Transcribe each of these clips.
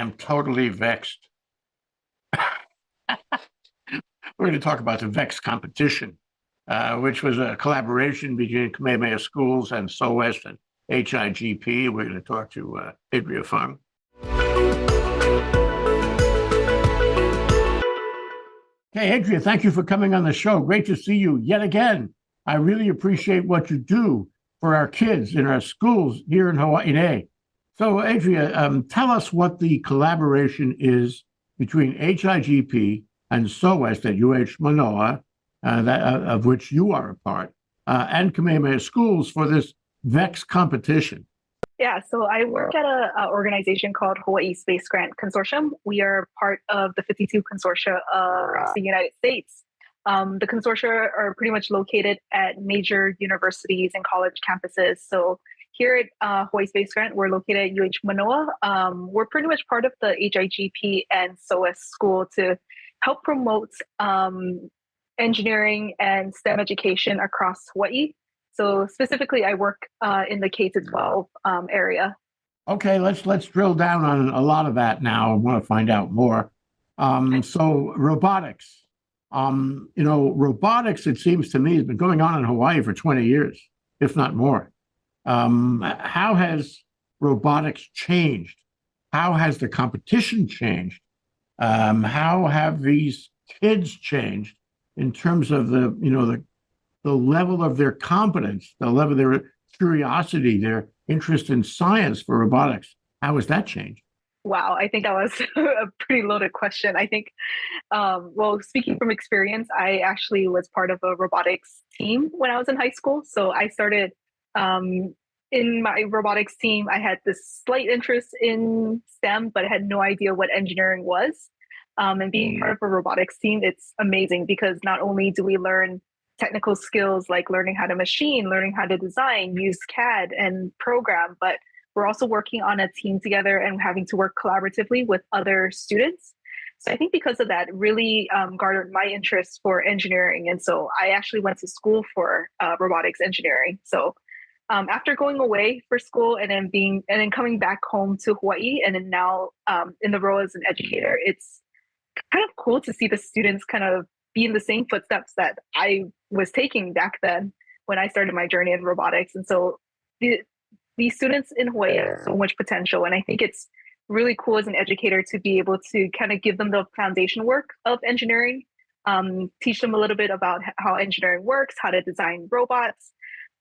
am totally vexed. We're going to talk about the VEX competition, which was a collaboration between Kamehameha Schools and SOEST and HIGP. We're going to talk to Adria Fung. Okay, Adria, thank you for coming on the show. Great to see you yet again. I really appreciate what you do for our kids in our schools here in Hawaii. So, Adria, tell us what the collaboration is between HIGP and SOEST at UH Manoa, of which you are a part, and Kamehameha Schools for this VEX competition. Yeah, so I work at an organization called Hawaii Space Grant Consortium. We are part of the 52 consortia across the United States. The consortia are pretty much located at major universities and college campuses. So here at Hawaii Space Grant, we're located at UH Manoa. We're pretty much part of the HIGP and SOEST school to help promote engineering and STEM education across Hawaii. So specifically, I work in the K-12 area. Okay, let's drill down on a lot of that now. I want to find out more. So robotics, robotics, it seems to me, has been going on in Hawaii for 20 years, if not more. How has robotics changed? How has the competition changed? How have these kids changed in terms of the level of their competence, the level of their curiosity, their interest in science for robotics? How has that changed? Wow, I think that was a pretty loaded question. I think, speaking from experience, I actually was part of a robotics team when I was in high school. So I started in my robotics team. I had this slight interest in STEM, but I had no idea what engineering was. And being part of a robotics team, it's amazing because not only do we learn technical skills like learning how to machine, learning how to design, use CAD and program, but we're also working on a team together and having to work collaboratively with other students. So I think because of that, it really garnered my interest for engineering. And so I actually went to school for robotics engineering. So after going away for school and then coming back home to Hawaii and then now in the role as an educator, it's kind of cool to see the students kind of be in the same footsteps that I was taking back then when I started my journey in robotics. And so these students in Hawaii have so much potential. And I think it's really cool as an educator to be able to kind of give them the foundation work of engineering, teach them a little bit about how engineering works, how to design robots,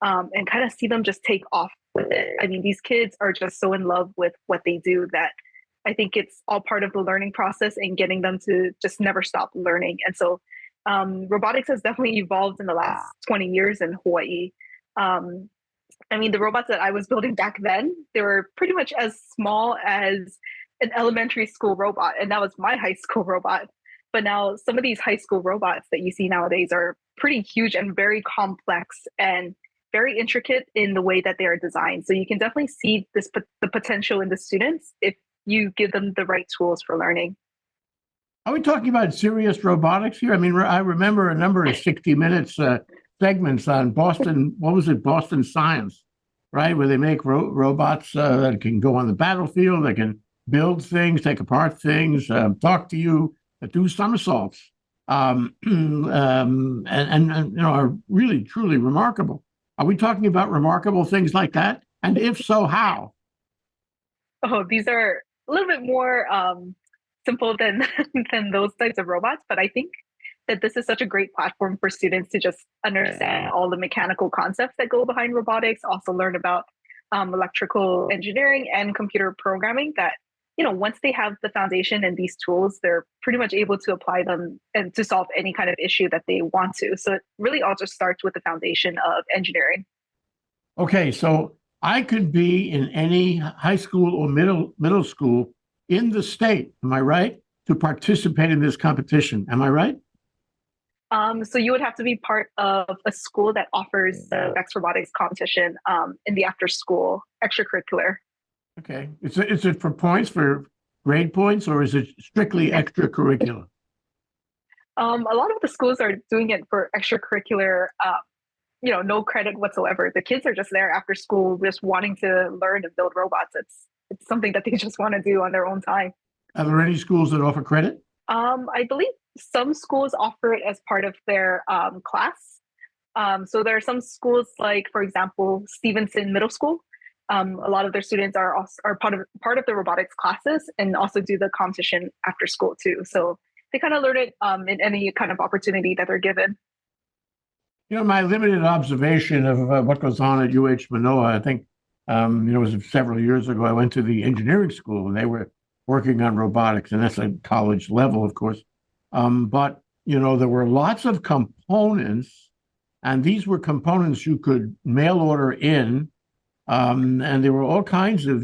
and kind of see them just take off with it. I mean, these kids are just so in love with what they do that I think it's all part of the learning process and getting them to just never stop learning. And so robotics has definitely evolved in the last 20 years in Hawaii. I mean, the robots that I was building back then, they were pretty much as small as an elementary school robot. And that was my high school robot. But now some of these high school robots that you see nowadays are pretty huge and very complex and very intricate in the way that they are designed. So you can definitely see the potential in the students if you give them the right tools for learning. Are we talking about serious robotics here? I mean, I remember a number of 60 Minutes segments on Boston, Boston Science, right? Where they make robots that can go on the battlefield, that can build things, take apart things, talk to you, do somersaults, and are really, truly remarkable. Are we talking about remarkable things like that? And if so, how? Oh, these are a little bit more simple than those types of robots, but I think that this is such a great platform for students to just understand all the mechanical concepts that go behind robotics, also learn about electrical engineering and computer programming that, once they have the foundation and these tools, they're pretty much able to apply them and to solve any kind of issue that they want to. So it really all just starts with the foundation of engineering. Okay, so I could be in any high school or middle school in the state, am I right, to participate in this competition? Am I right? So you would have to be part of a school that offers the VEX Robotics competition in the after-school extracurricular. Okay. Is it for points, for grade points, or is it strictly extracurricular? A lot of the schools are doing it for extracurricular, no credit whatsoever. The kids are just there after school, just wanting to learn and build robots. It's something that they just want to do on their own time. Are there any schools that offer credit? I believe some schools offer it as part of their class. So there are some schools, like for example, Stevenson Middle School. A lot of their students are part of the robotics classes and also do the competition after school too. So they kind of learn it in any kind of opportunity that they're given. My limited observation of what goes on at UH Manoa, I think, it was several years ago, I went to the engineering school and they were working on robotics, and that's at college level, of course. But, there were lots of components, and these were components you could mail order in. And there were all kinds of,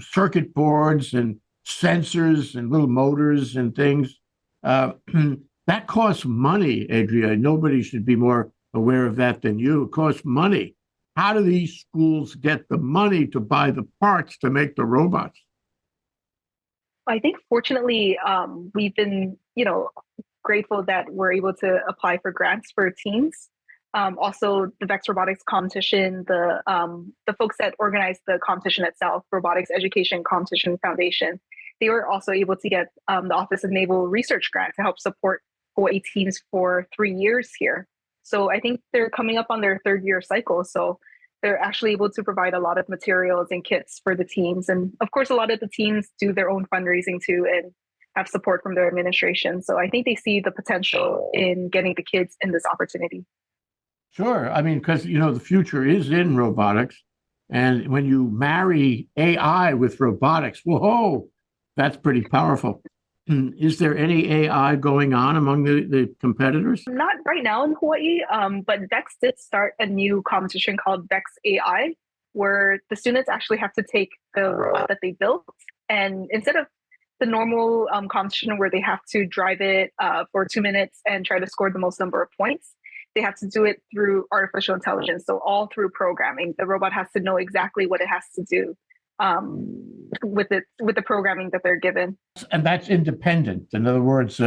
circuit boards and sensors and little motors and things. That costs money, Adria. Nobody should be more aware of that than you. It costs money. How do these schools get the money to buy the parts to make the robots? I think fortunately, we've been, grateful that we're able to apply for grants for teams. Also, the VEX Robotics competition, the folks that organized the competition itself, Robotics Education Competition Foundation, they were also able to get the Office of Naval Research grant to help support Hawaii teams for 3 years here. So I think they're coming up on their third year cycle. So they're actually able to provide a lot of materials and kits for the teams. And of course, a lot of the teams do their own fundraising too and have support from their administration. So I think they see the potential in getting the kids in this opportunity. Sure. I mean, because, the future is in robotics. And when you marry AI with robotics, whoa, that's pretty powerful. Is there any AI going on among the competitors? Not right now in Hawaii, but VEX did start a new competition called VEX AI, where the students actually have to take the robot that they built, and instead of the normal competition where they have to drive it for 2 minutes and try to score the most number of points, they have to do it through artificial intelligence. So all through programming, the robot has to know exactly what it has to do with the programming that they're given. And that's independent. In other words,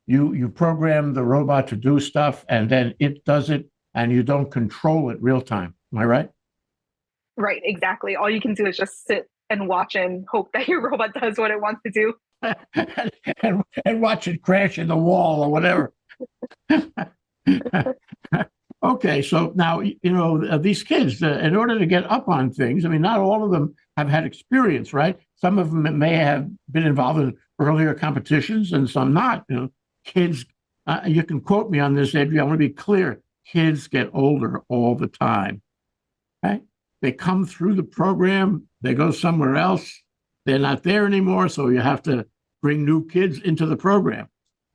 you program the robot to do stuff, and then it does it, and you don't control it real time. Am I right? Right, exactly. All you can do is just sit and watch and hope that your robot does what it wants to do. and watch it crash in the wall or whatever. Okay, so now, these kids, in order to get up on things, I mean, not all of them have had experience, right? Some of them may have been involved in earlier competitions and some not. Kids, you can quote me on this, Adria. I want to be clear. Kids get older all the time, right? They come through the program, they go somewhere else, they're not there anymore, so you have to bring new kids into the program.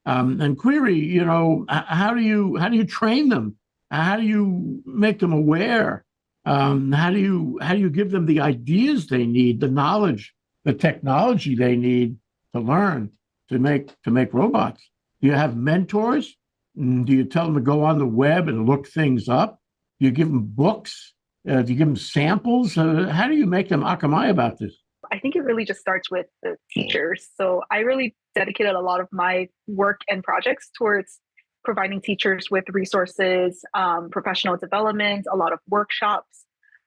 And query, how do you train them? How do you make them aware? How do you give them the ideas they need, the knowledge, the technology they need to learn to make robots? Do you have mentors? Do you tell them to go on the web and look things up? Do you give them books? Do you give them samples? How do you make them akamai about this? I think it really just starts with the teachers. So I really dedicated a lot of my work and projects towards providing teachers with resources, professional development, a lot of workshops.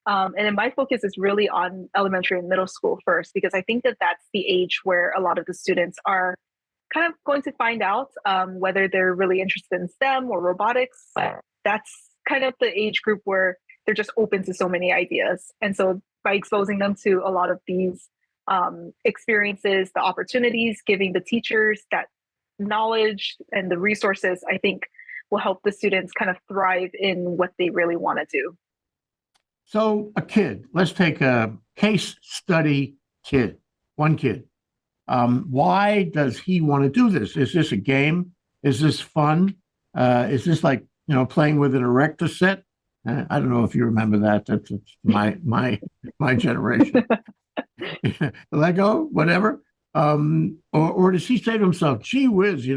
And then my focus is really on elementary and middle school first, because I think that that's the age where a lot of the students are kind of going to find out whether they're really interested in STEM or robotics. That's kind of the age group where they're just open to so many ideas. And so by exposing them to a lot of these experiences, the opportunities, giving the teachers that knowledge and the resources, I think will help the students kind of thrive in what they really want to do. So a kid, let's take a case study kid, one kid. Why does he want to do this? Is this a game? Is this fun? Is this like, playing with an Erector set? I don't know if you remember that. That's my generation. Lego, whatever. Or does he say to himself, gee whiz,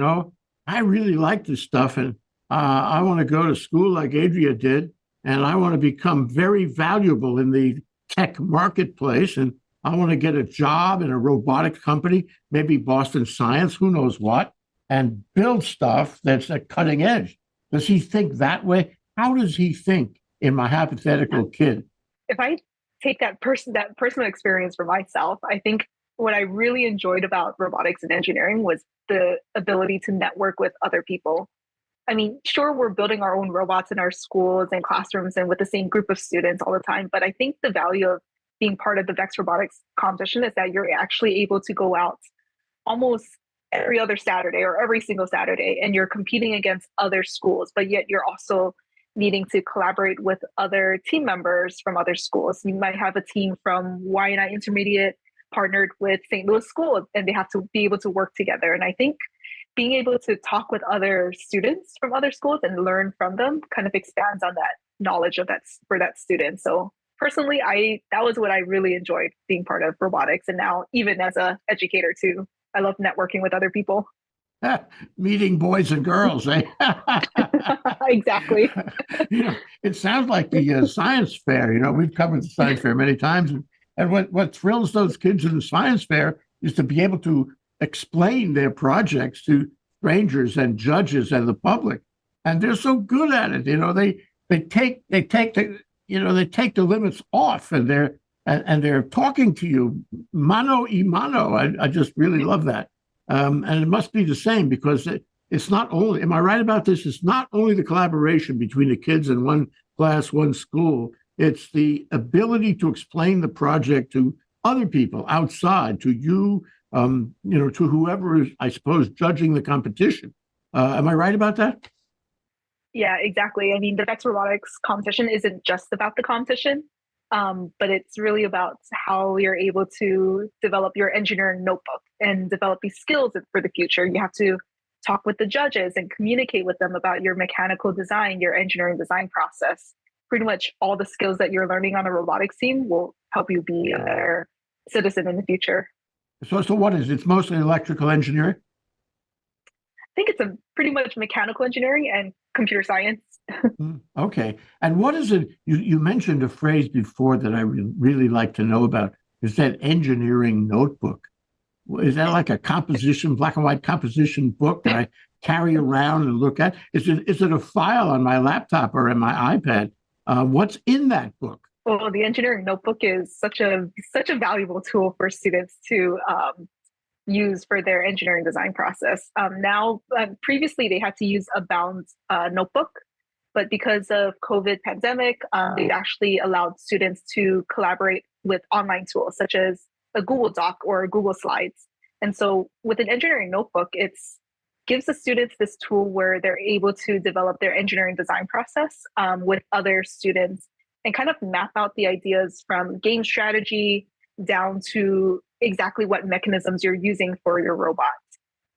I really like this stuff, and I want to go to school like Adria did, and I want to become very valuable in the tech marketplace, and I want to get a job in a robotics company, maybe Boston Science, who knows what, and build stuff that's at cutting edge. Does he think that way? How does he think in my hypothetical kid? If I take that personal experience for myself, I think what I really enjoyed about robotics and engineering was the ability to network with other people. I mean, sure, we're building our own robots in our schools and classrooms and with the same group of students all the time. But I think the value of being part of the VEX Robotics competition is that you're actually able to go out almost every other Saturday or every single Saturday, and you're competing against other schools, but yet you're also needing to collaborate with other team members from other schools. You might have a team from Waianae Intermediate partnered with St. Louis School, and they have to be able to work together. And I think being able to talk with other students from other schools and learn from them kind of expands on that knowledge of that for that student. So personally, that was what I really enjoyed being part of robotics. And now even as a educator too, I love networking with other people. Meeting boys and girls, eh? Exactly. It sounds like the science fair. We've covered the science fair many times. And what thrills those kids in the science fair is to be able to explain their projects to strangers and judges and the public. And they're so good at it. They take the limits off, and they're talking to you mano a mano. I just really love that. And it must be the same, because it's not only, am I right about this? It's not only the collaboration between the kids in one class, one school. It's the ability to explain the project to other people outside, to you, to whoever is, I suppose, judging the competition. Am I right about that? Yeah, exactly. I mean, the VEX Robotics competition isn't just about the competition, but it's really about how you're able to develop your engineering notebook and develop these skills for the future. You have to talk with the judges and communicate with them about your mechanical design, your engineering design process. Pretty much all the skills that you're learning on a robotics team will help you be a better citizen in the future. So what is it? It's mostly electrical engineering? I think it's pretty much mechanical engineering and computer science. Okay. And what is it? You mentioned a phrase before that I really like to know about. Is that engineering notebook? Is that like a composition, black and white composition book that I carry around and look at? Is it a file on my laptop or in my iPad? What's in that book? Well, the engineering notebook is such a valuable tool for students to use for their engineering design process. Previously they had to use a bound notebook, but because of COVID pandemic, they've actually allowed students to collaborate with online tools such as a Google Doc or Google Slides. And so with an engineering notebook, it gives the students this tool where they're able to develop their engineering design process with other students and kind of map out the ideas from game strategy down to exactly what mechanisms you're using for your robot.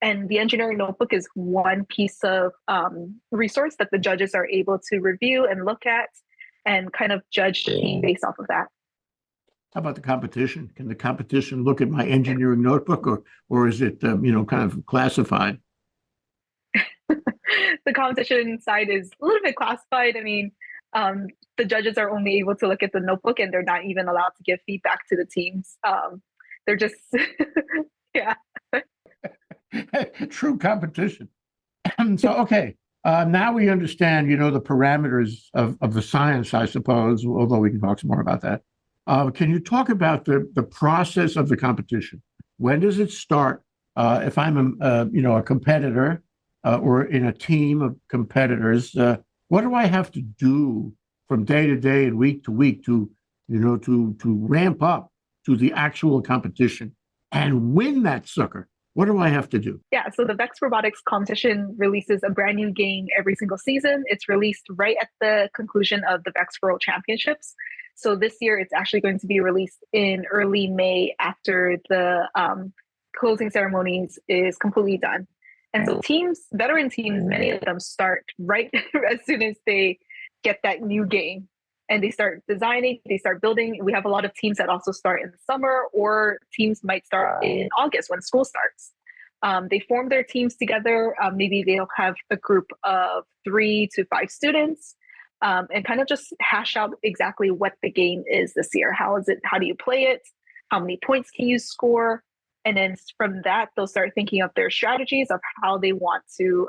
And the engineering notebook is one piece of resource that the judges are able to review and look at and kind of judge the team based off of that. How about the competition? Can the competition look at my engineering notebook, or is it kind of classified? The competition side is a little bit classified. I mean, the judges are only able to look at the notebook, and they're not even allowed to give feedback to the teams. They're just, yeah. True competition. So, okay. Now we understand, the parameters of the science, I suppose, although we can talk some more about that. Can you talk about the process of the competition? When does it start? If I'm a competitor or in a team of competitors, what do I have to do from day to day and week to week to ramp up to the actual competition and win that sucker? What do I have to do? Yeah, so the VEX Robotics competition releases a brand new game every single season. It's released right at the conclusion of the VEX World Championships. So this year, it's actually going to be released in early May after the closing ceremonies is completely done. And so veteran teams, many of them start right as soon as they get that new game. And they start designing, they start building. We have a lot of teams that also start in the summer, or teams might start in August when school starts. They form their teams together. Maybe they'll have a group of 3 to 5 students and kind of just hash out exactly what the game is this year. How is it? How do you play it? How many points can you score? And then from that, they'll start thinking of their strategies of how they want to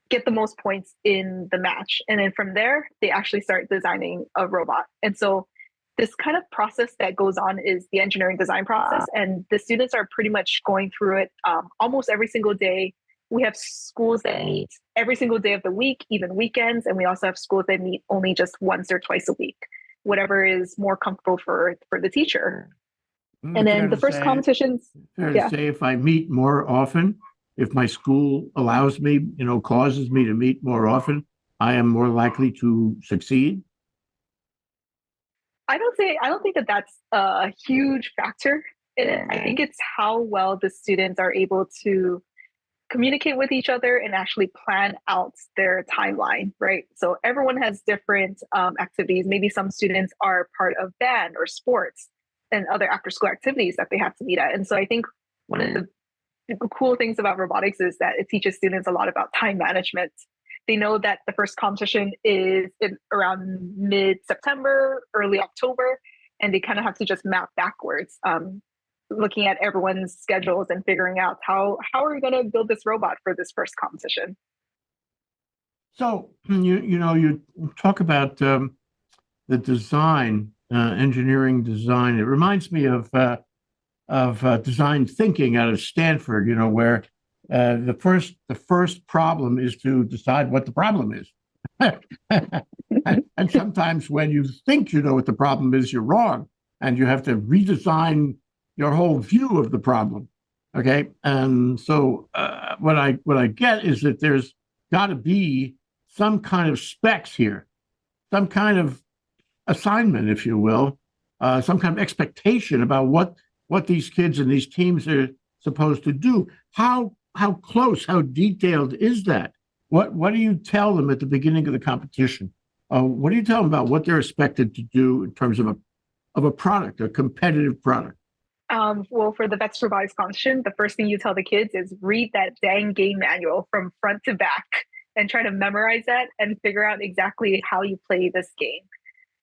get the most points in the match. And then from there, they actually start designing a robot. And so this kind of process that goes on is the engineering design process, and the students are pretty much going through it almost every single day. We have schools that meet every single day of the week, even weekends, and we also have schools that meet only just once or twice a week, whatever is more comfortable for the teacher. And then the first competitions. Fair to say, if I meet more often, if my school allows me, causes me to meet more often, I am more likely to succeed. I don't think that that's a huge factor in it. I think it's how well the students are able to communicate with each other and actually plan out their timeline, right? So everyone has different activities. Maybe some students are part of band or sports and other after school activities that they have to meet at. And so I think one of the cool things about robotics is that it teaches students a lot about time management. They know that the first competition is around mid-September, early October, and they kind of have to just map backwards, looking at everyone's schedules and figuring out how are we going to build this robot for this first competition. So you talk about the design, engineering design. It reminds me of design thinking out of Stanford. Where the first problem is to decide what the problem is. and sometimes when you think you know what the problem is, you're wrong, and you have to redesign your whole view of the problem. Okay, and so what I get is that there's got to be some kind of specs here, some kind of assignment, if you will, some kind of expectation about what these kids and these teams are supposed to do. How close, how detailed is that? What do you tell them at the beginning of the competition? What do you tell them about what they're expected to do in terms of a product, a competitive product? Well, for the VEX Robotics competition, the first thing you tell the kids is read that dang game manual from front to back and try to memorize that and figure out exactly how you play this game.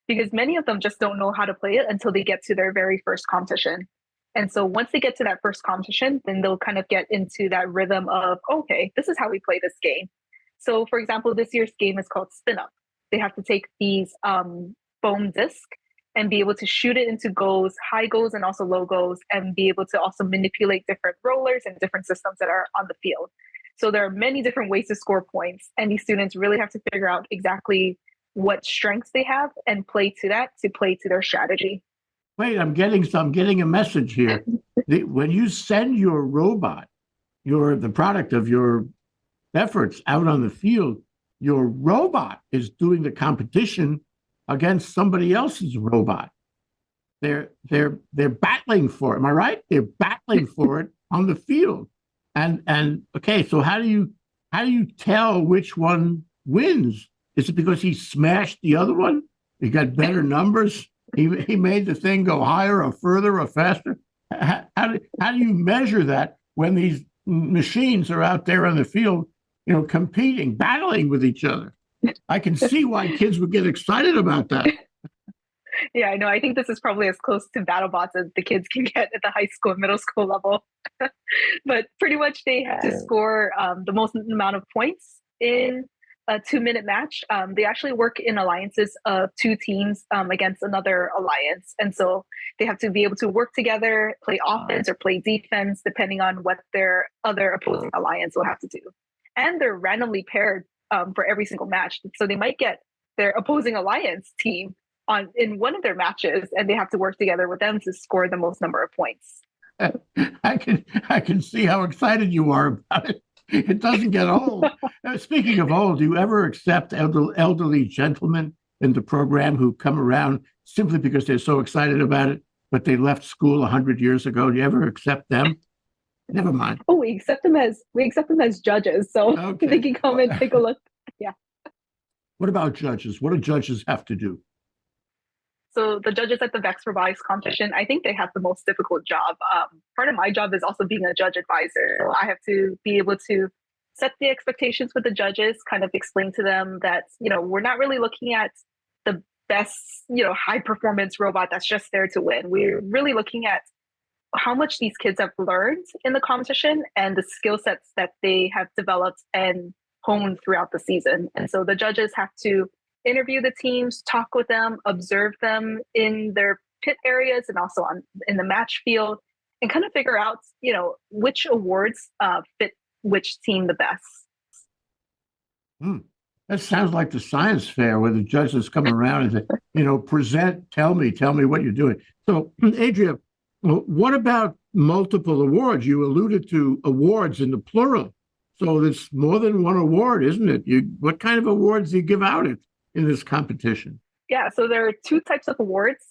Because many of them just don't know how to play it until they get to their very first competition. And so once they get to that first competition, then they'll kind of get into that rhythm of, okay, this is how we play this game. So for example, this year's game is called Spin Up. They have to take these foam disc and be able to shoot it into goals, high goals and also low goals, and be able to also manipulate different rollers and different systems that are on the field. So there are many different ways to score points, and these students really have to figure out exactly what strengths they have and play to that to play to their strategy. Wait, I'm getting a message here. When you send your robot, the product of your efforts out on the field, your robot is doing the competition against somebody else's robot. They're battling for it. Am I right? They're battling for it on the field. And okay, so how do you tell which one wins? Is it because he smashed the other one? He got better numbers. He made the thing go higher or further or faster. How do you measure that when these machines are out there on the field, competing, battling with each other? I can see why kids would get excited about that. Yeah, I know. I think this is probably as close to BattleBots as the kids can get at the high school and middle school level. But pretty much they have to score the most amount of points in a 2-minute match. They actually work in alliances of 2 teams against another alliance. And so they have to be able to work together, play offense or play defense, depending on what their other opposing alliance will have to do. And they're randomly paired for every single match. So they might get their opposing alliance team in one of their matches, and they have to work together with them to score the most number of points. I can see how excited you are about it. It doesn't get old. Speaking of old, do you ever accept elderly gentlemen in the program who come around simply because they're so excited about it, but they left school 100 years ago? Do you ever accept them? Never mind. Oh, we accept them as judges, so okay. They can come and take a look. Yeah. What about judges? What do judges have to do? So the judges at the VEX Robotics competition, I think they have the most difficult job. Part of my job is also being a judge advisor. So I have to be able to set the expectations with the judges, kind of explain to them that, we're not really looking at the best, high performance robot that's just there to win. We're really looking at how much these kids have learned in the competition and the skill sets that they have developed and honed throughout the season. And so the judges have to interview the teams, talk with them, observe them in their pit areas and also in the match field, and kind of figure out, which awards fit which team the best. That sounds like the science fair where the judges come around and say, present, tell me what you're doing. So, Adria, what about multiple awards? You alluded to awards in the plural. So there's more than one award, isn't it? What kind of awards do you give out in this competition? Yeah, so there are two types of awards.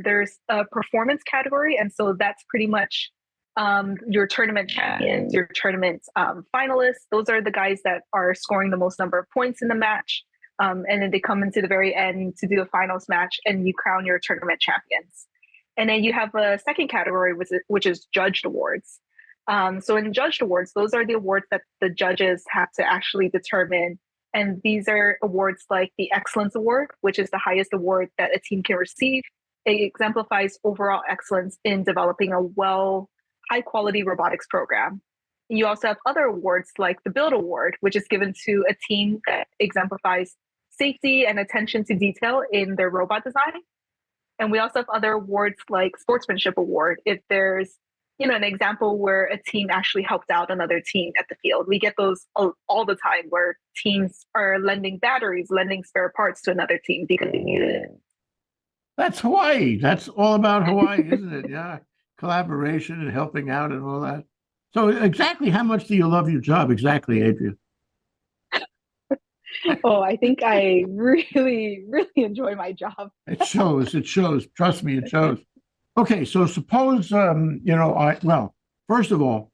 There's a performance category, and so that's pretty much your tournament champions, your tournament finalists. Those are the guys that are scoring the most number of points in the match. And then they come into the very end to do a finals match, and you crown your tournament champions. And then you have a second category, which is judged awards. So in judged awards, those are the awards that the judges have to actually determine. And these are awards like the Excellence Award, which is the highest award that a team can receive. It exemplifies overall excellence in developing a high quality robotics program. You also have other awards like the Build Award, which is given to a team that exemplifies safety and attention to detail in their robot design. And we also have other awards like Sportsmanship Award, if there's an example where a team actually helped out another team at the field. We get those all the time where teams are lending batteries, lending spare parts to another team because they needed it. That's Hawaii. That's all about Hawaii, isn't it? Yeah. Collaboration and helping out and all that. So exactly how much do you love your job? Exactly, Adria. Oh, I think I really, really enjoy my job. It shows. Trust me, it shows. Okay, so suppose, first of all,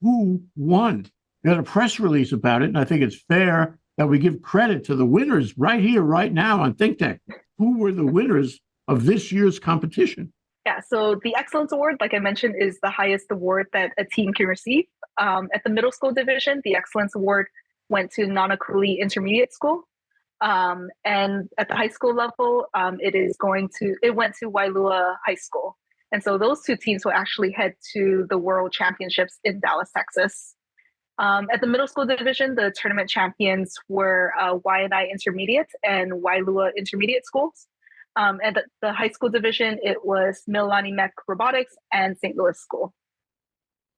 who won? You had a press release about it, and I think it's fair that we give credit to the winners right here, right now on ThinkTech. Who were the winners of this year's competition? Yeah, so the Excellence Award, like I mentioned, is the highest award that a team can receive. At the middle school division, the Excellence Award went to Nanakuli Intermediate School. And at the high school level, it went to Wailua High School. And so those two teams will actually head to the World Championships in Dallas, Texas. At the middle school division, the tournament champions were Waianae Intermediate and Wailua Intermediate Schools. At the high school division, it was Mililani Mech Robotics and St. Louis School.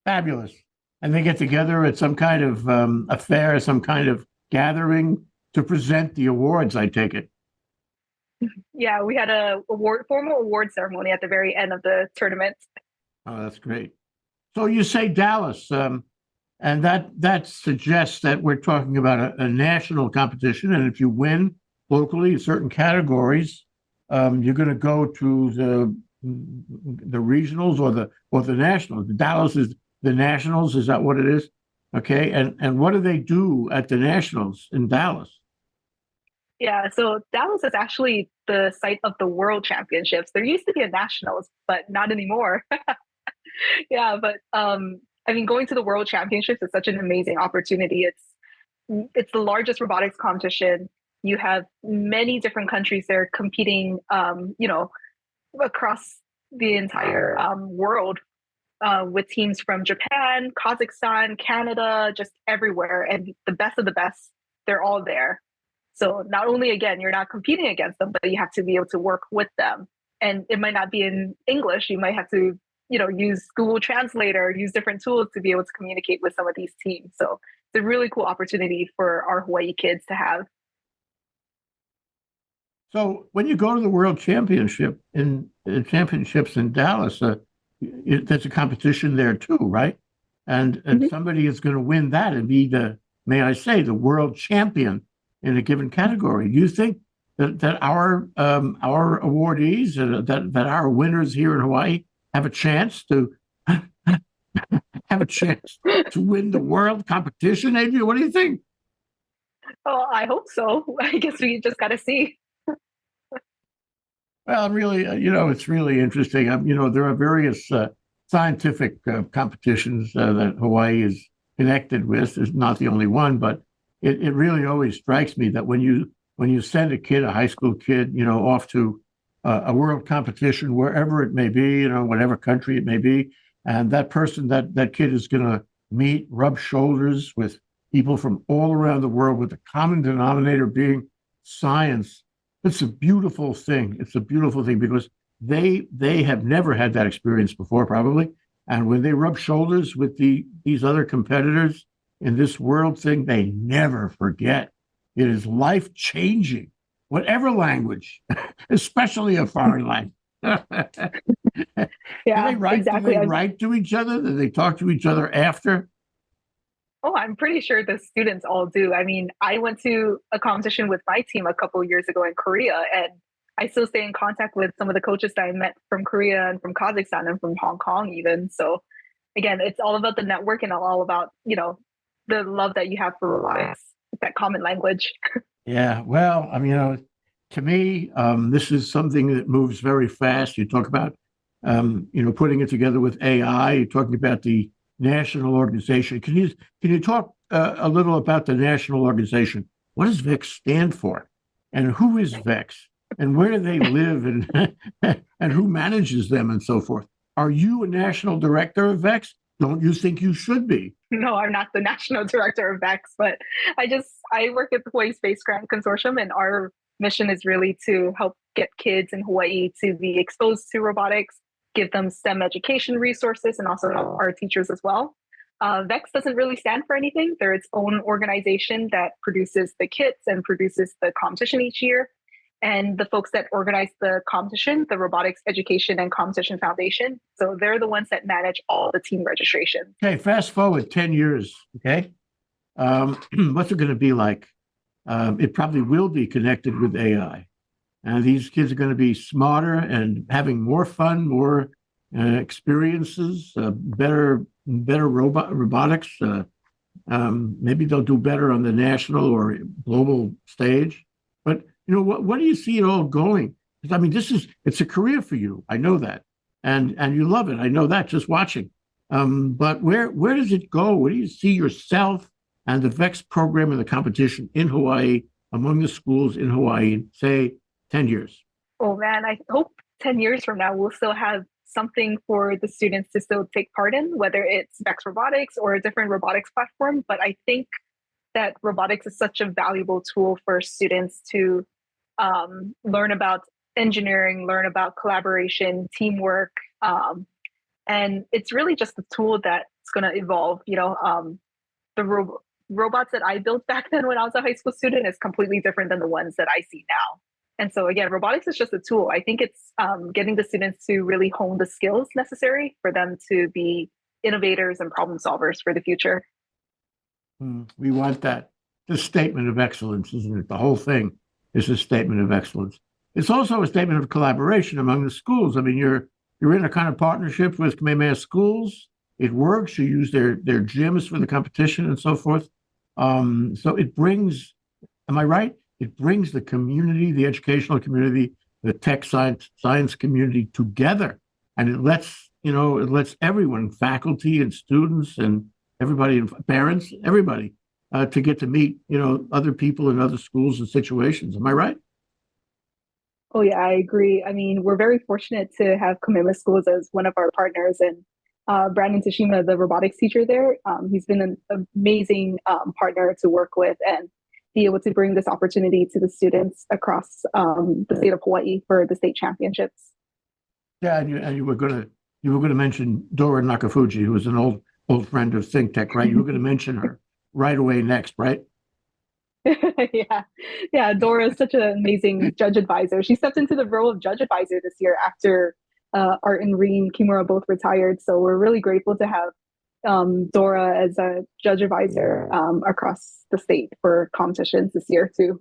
Fabulous. And they get together at some kind of affair, some kind of gathering to present the awards, I take it. Yeah, we had a formal award ceremony at the very end of the tournament. Oh, that's great. So you say Dallas, and that suggests that we're talking about a national competition, and if you win locally in certain categories, you're going to go to the regionals or the nationals. Dallas is the nationals. Is that what it is? Okay, and what do they do at the nationals in Dallas? Yeah, so Dallas is actually the site of the World Championships. There used to be a nationals, but not anymore. Yeah, but going to the World Championships is such an amazing opportunity. It's the largest robotics competition. You have many different countries there competing, across the entire world with teams from Japan, Kazakhstan, Canada, just everywhere. And the best of the best, they're all there. So not only, again, you're not competing against them, but you have to be able to work with them. And it might not be in English. You might have to, use Google Translator, use different tools to be able to communicate with some of these teams. So it's a really cool opportunity for our Hawaii kids to have. So when you go to the World Championship championships in Dallas, there's a competition there too, right? And somebody is going to win that and be the world champion in a given category. Do you think that our awardees, that our winners here in Hawaii have a chance to win the world competition? Adria, what do you think? Oh, I hope so. I guess we just got to see. Well, really, it's really interesting. There are various scientific competitions that Hawaii is connected with. It's not the only one, but it really always strikes me that when you send a high school kid, off to a world competition, wherever it may be, whatever country it may be, and that kid is going to rub shoulders with people from all around the world, with the common denominator being science. It's a beautiful thing. It's a beautiful thing because they have never had that experience before, probably. And when they rub shoulders with these other competitors in this world thing, they never forget. It is life changing, whatever language, especially a foreign language. Yeah, exactly. Do they write to each other? Do they talk to each other after? Oh, I'm pretty sure the students all do. I mean, I went to a competition with my team a couple of years ago in Korea, and I still stay in contact with some of the coaches that I met from Korea and from Kazakhstan and from Hong Kong, even. So, again, it's all about the network and all about, the love that you have for robotics, that common language. Yeah, well, I mean, to me, this is something that moves very fast. You talk about, putting it together with AI. You're talking about the national organization. Can you talk a little about the national organization? What does VEX stand for, and who is VEX, and where do they live, and and who manages them, and so forth? Are you a national director of VEX? Don't you think you should be? No, I'm not the national director of VEX, but I work at the Hawaii Space Grant Consortium, and our mission is really to help get kids in Hawaii to be exposed to robotics, give them STEM education resources, and also help our teachers as well. VEX doesn't really stand for anything. They're its own organization that produces the kits and produces the competition each year. And the folks that organize the competition, the Robotics Education and Competition Foundation, so they're the ones that manage all the team registration. Okay, fast forward 10 years, okay? What's it going to be like? It probably will be connected with AI. And these kids are going to be smarter and having more fun, more experiences, better robotics. Maybe they'll do better on the national or global stage. But what do you see it all going? Because I mean, it's a career for you. I know that, and you love it. I know that just watching. But where does it go? Where do you see yourself and the VEX program and the competition in Hawaii, among the schools in Hawaii, say 10 years? Oh man, I hope 10 years from now we'll still have something for the students to still take part in, whether it's VEX Robotics or a different robotics platform. But I think that robotics is such a valuable tool for students to learn about engineering, learn about collaboration, teamwork. And it's really just a tool that's going to evolve. The robots that I built back then when I was a high school student is completely different than the ones that I see now. And so again, robotics is just a tool. I think it's getting the students to really hone the skills necessary for them to be innovators and problem solvers for the future. We want that. The statement of excellence, isn't it? The whole thing is a statement of excellence. It's also a statement of collaboration among the schools. I mean, you're in a kind of partnership with Kamehameha schools. It works. You use their gyms for the competition and so forth. So it brings, am I right? It brings the community, the educational community, the tech science community together, and it lets everyone, faculty and students and everybody, and parents, everybody, to get to meet other people in other schools and situations. Am I right? Oh yeah, I agree. I mean, we're very fortunate to have Kamehameha Schools as one of our partners, and Brandon Tashima, the robotics teacher there, he's been an amazing partner to work with and be able to bring this opportunity to the students across the state of Hawaii for the state championships. Yeah, and you were going to mention Dora Nakafuji, who is an old friend of ThinkTech, right? You were going to mention her right away next, right? Yeah. Dora is such an amazing judge advisor. She stepped into the role of judge advisor this year after Art and Reen Kimura both retired. So we're really grateful to have Dora as a judge advisor across the state for competitions this year too.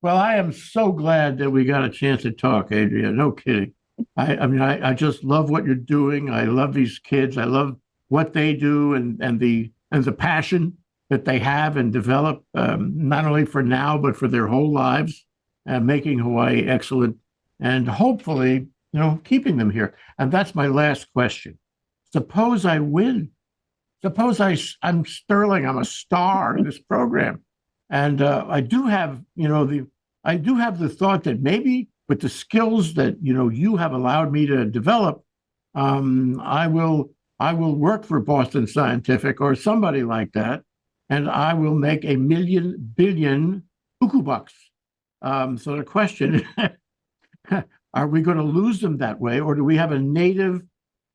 Well, I am so glad that we got a chance to talk, Adria. No kidding. I just love what you're doing. I love these kids. I love what they do and the passion that they have and develop, not only for now, but for their whole lives, making Hawaii excellent and hopefully, keeping them here. And that's my last question. Suppose I win. Suppose I'm sterling. I'm a star in this program. And I do have, the thought that maybe with the skills that, you have allowed me to develop, I will work for Boston Scientific or somebody like that, and I will make $1 million billion buku bucks. So the question, are we going to lose them that way, or do we have a native,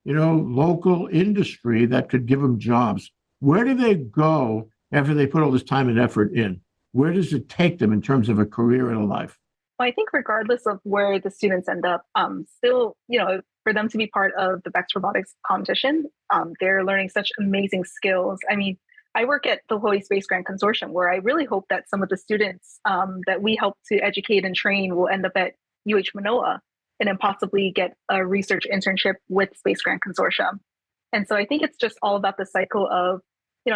local industry that could give them jobs? Where do they go after they put all this time and effort in? Where does it take them in terms of a career and a life? Well, I think regardless of where the students end up, still, for them to be part of the VEX Robotics competition, they're learning such amazing skills. I mean, I work at the Hawaii Space Grant Consortium, where I really hope that some of the students that we help to educate and train will end up at Manoa and then possibly get a research internship with Space Grant Consortium. And so I think it's just all about the cycle of,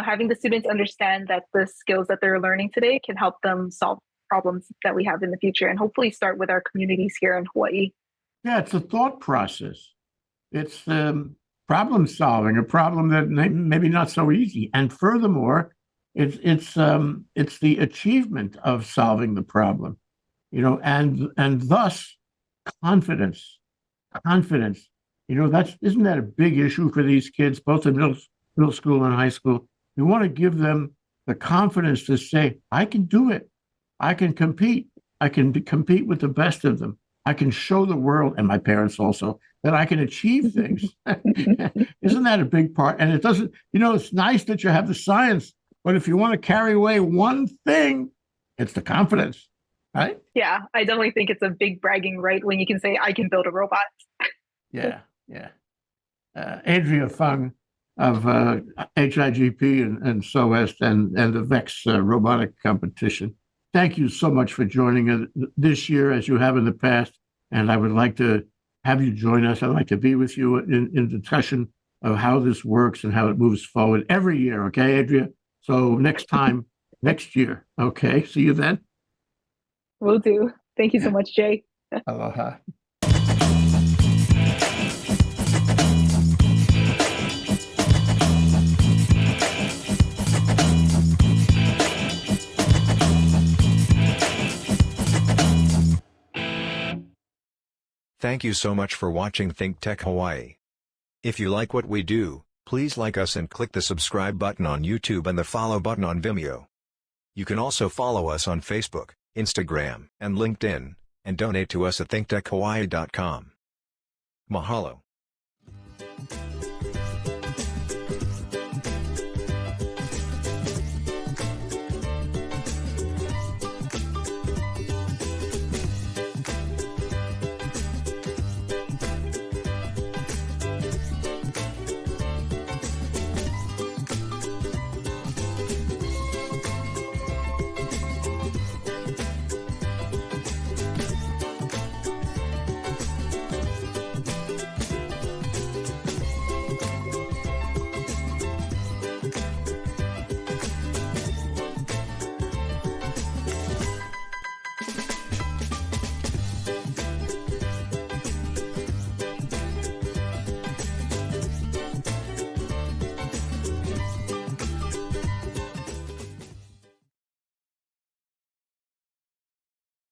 having the students understand that the skills that they're learning today can help them solve problems that we have in the future, and hopefully start with our communities here in Hawaii. Yeah, it's a thought process. It's problem solving, a problem that maybe not so easy. And furthermore, it's the achievement of solving the problem, and thus confidence. Confidence. Isn't that a big issue for these kids, both in middle school and high school? We want to give them the confidence to say, I can do it. I can compete. I can compete with the best of them. I can show the world, and my parents also, that I can achieve things. Isn't that a big part? And it doesn't, it's nice that you have the science, but if you want to carry away one thing, it's the confidence, right? Yeah, I definitely think it's a big bragging right when you can say, I can build a robot. Yeah. Adria Fung of HIGP and SOEST and the VEX robotic competition. Thank you so much for joining us this year, as you have in the past. And I would like to have you join us. I'd like to be with you in discussion of how this works and how it moves forward every year. Okay, Adria? So next year. Okay, see you then. Will do. Thank you so much, Jay. Aloha. Thank you so much for watching ThinkTech Hawaii. If you like what we do, please like us and click the subscribe button on YouTube and the follow button on Vimeo. You can also follow us on Facebook, Instagram, and LinkedIn, and donate to us at thinktechhawaii.com. Mahalo.